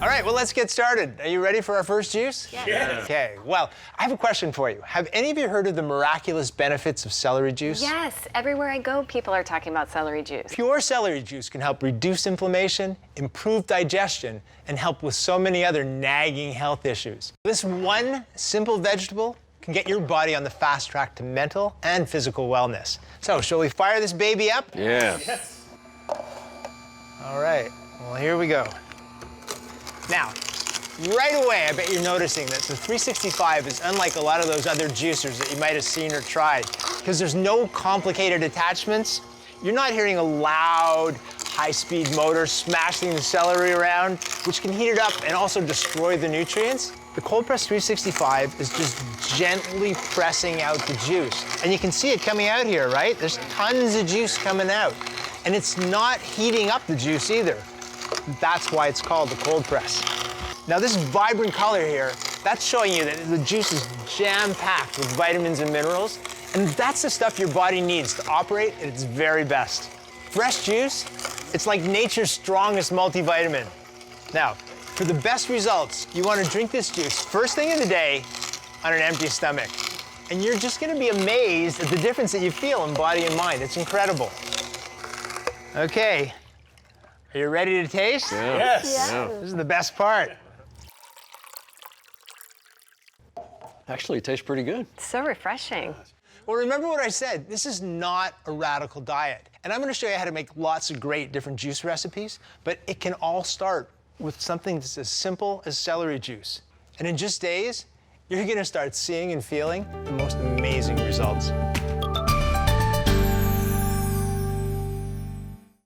All right, well, let's get started. Are you ready for our first juice? Yes. Okay, well, I have a question for you. Have any of you heard of the miraculous benefits of celery juice? Yes, everywhere I go, people are talking about celery juice. Pure celery juice can help reduce inflammation, improve digestion, and help with so many other nagging health issues. This one simple vegetable can get your body on the fast track to mental and physical wellness. So, shall we fire this baby up? Yeah. Yes. All right, well, here we go. Now, right away, I bet you're noticing that the 365 is unlike a lot of those other juicers that you might have seen or tried, because there's no complicated attachments. You're not hearing a loud, high-speed motor smashing the celery around, which can heat it up and also destroy the nutrients. The cold press 365 is just gently pressing out the juice. And you can see it coming out here, right? There's tons of juice coming out. And it's not heating up the juice either. That's why it's called the cold press. Now this vibrant color here, that's showing you that the juice is jam-packed with vitamins and minerals, and that's the stuff your body needs to operate at its very best. Fresh juice, it's like nature's strongest multivitamin. Now, for the best results, you want to drink this juice first thing in the day on an empty stomach. And you're just going to be amazed at the difference that you feel in body and mind. It's incredible. Okay. Are you ready to taste? Yeah. Yes. Yeah. This is the best part. Actually, it tastes pretty good. So refreshing. Well, remember what I said. This is not a radical diet. And I'm going to show you how to make lots of great different juice recipes, but it can all start with something that's as simple as celery juice. And in just days, you're going to start seeing and feeling the most amazing results.